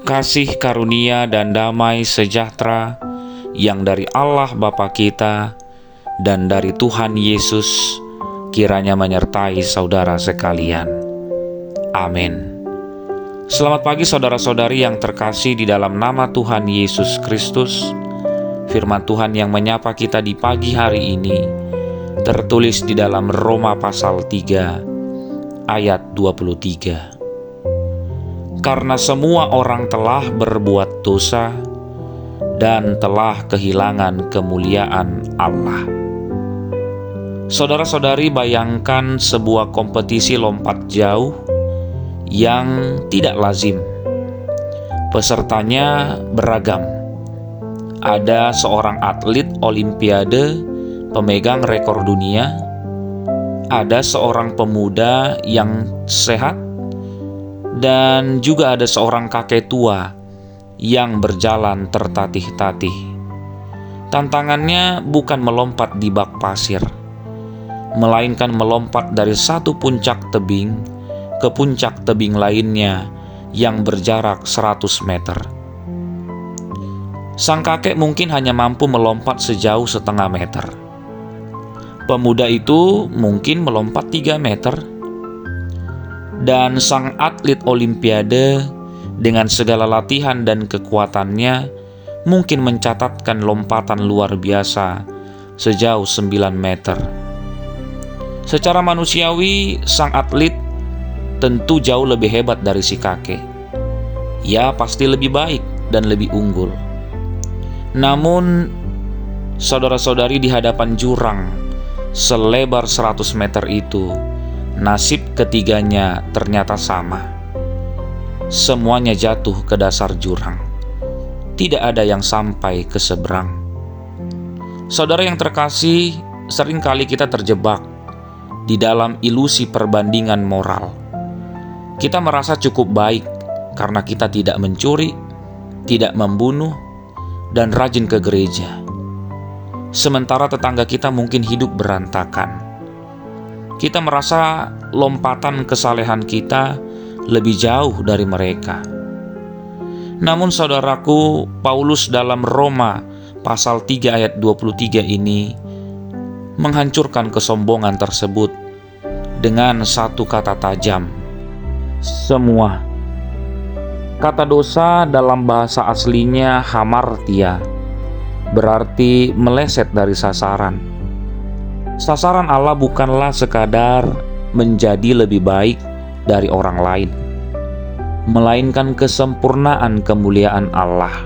Kasih karunia dan damai sejahtera yang dari Allah Bapa kita dan dari Tuhan Yesus kiranya menyertai saudara sekalian. Amin. Selamat pagi saudara-saudari yang terkasih di dalam nama Tuhan Yesus Kristus. Firman Tuhan yang menyapa kita di pagi hari ini tertulis di dalam Roma pasal 3 ayat 23. Karena semua orang telah berbuat dosa dan telah kehilangan kemuliaan Allah. Saudara-saudari, bayangkan sebuah kompetisi lompat jauh yang tidak lazim. Pesertanya beragam. Ada seorang atlet olimpiade pemegang rekor dunia, ada seorang pemuda yang sehat, dan juga ada seorang kakek tua yang berjalan tertatih-tatih. Tantangannya bukan melompat di bak pasir, melainkan melompat dari satu puncak tebing ke puncak tebing lainnya yang berjarak 100 meter. Sang kakek mungkin hanya mampu melompat sejauh setengah meter. Pemuda itu mungkin melompat 3 meter. Dan sang atlet olimpiade dengan segala latihan dan kekuatannya mungkin mencatatkan lompatan luar biasa sejauh 9 meter. Secara manusiawi, sang atlet tentu jauh lebih hebat dari si kakek. Ia pasti lebih baik dan lebih unggul. Namun, saudara-saudari, di hadapan jurang selebar 100 meter itu, nasib ketiganya ternyata sama. Semuanya jatuh ke dasar jurang. Tidak ada yang sampai ke seberang. Saudara yang terkasih, seringkali kita terjebak di dalam ilusi perbandingan moral. Kita merasa cukup baik karena kita tidak mencuri, tidak membunuh, dan rajin ke gereja. Sementara tetangga kita mungkin hidup berantakan. Kita merasa lompatan kesalehan kita lebih jauh dari mereka. Namun saudaraku, Paulus dalam Roma pasal 3 ayat 23 ini menghancurkan kesombongan tersebut dengan satu kata tajam: semua. Kata dosa dalam bahasa aslinya hamartia, berarti meleset dari sasaran. Sasaran Allah bukanlah sekadar menjadi lebih baik dari orang lain, melainkan kesempurnaan kemuliaan Allah,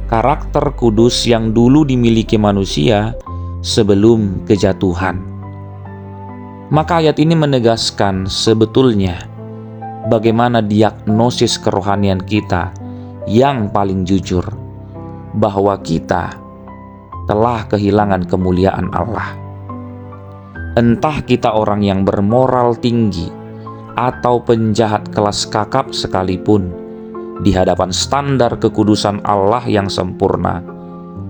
karakter kudus yang dulu dimiliki manusia sebelum kejatuhan. Maka ayat ini menegaskan sebetulnya bagaimana diagnosis kerohanian kita yang paling jujur, bahwa kita telah kehilangan kemuliaan Allah. Entah kita orang yang bermoral tinggi atau penjahat kelas kakap sekalipun, di hadapan standar kekudusan Allah yang sempurna,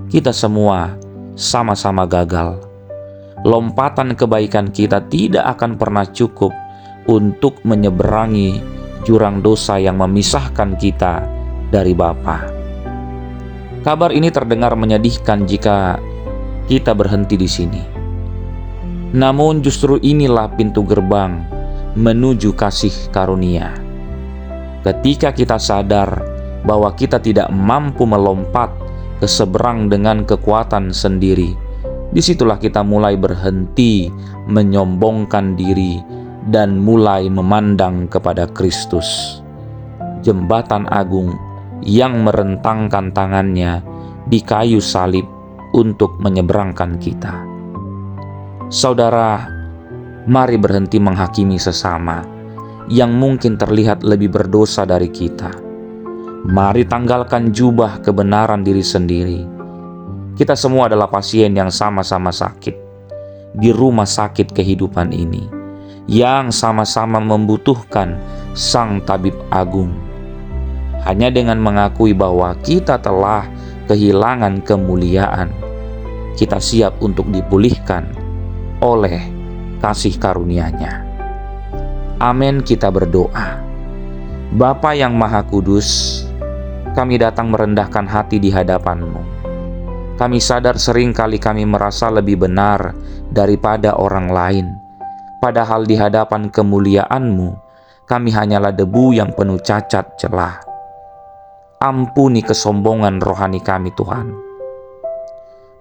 kita semua sama-sama gagal. Lompatan kebaikan kita tidak akan pernah cukup untuk menyeberangi jurang dosa yang memisahkan kita dari Bapa. Kabar ini terdengar menyedihkan jika kita berhenti di sini. Namun justru inilah pintu gerbang menuju kasih karunia. Ketika kita sadar bahwa kita tidak mampu melompat ke seberang dengan kekuatan sendiri, disitulah kita mulai berhenti menyombongkan diri dan mulai memandang kepada Kristus, jembatan agung yang merentangkan tangannya di kayu salib untuk menyeberangkan kita. Saudara, mari berhenti menghakimi sesama yang mungkin terlihat lebih berdosa dari kita. Mari tanggalkan jubah kebenaran diri sendiri. Kita semua adalah pasien yang sama-sama sakit di rumah sakit kehidupan ini, yang sama-sama membutuhkan Sang Tabib Agung. Hanya dengan mengakui bahwa kita telah kehilangan kemuliaan, kita siap untuk dipulihkan oleh kasih karunia-Nya. Amin, kita berdoa. Bapa yang Maha Kudus, kami datang merendahkan hati di hadapan-Mu. Kami sadar seringkali kami merasa lebih benar daripada orang lain, padahal di hadapan kemuliaan-Mu, kami hanyalah debu yang penuh cacat celah. Ampuni kesombongan rohani kami, Tuhan.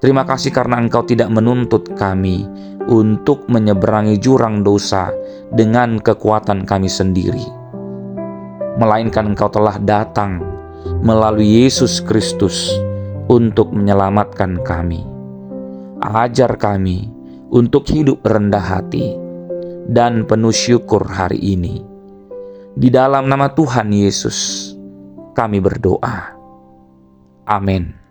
Terima kasih karena Engkau tidak menuntut kami untuk menyeberangi jurang dosa dengan kekuatan kami sendiri, melainkan Engkau telah datang melalui Yesus Kristus untuk menyelamatkan kami. Ajar kami untuk hidup rendah hati dan penuh syukur hari ini. Di dalam nama Tuhan Yesus, kami berdoa. Amin.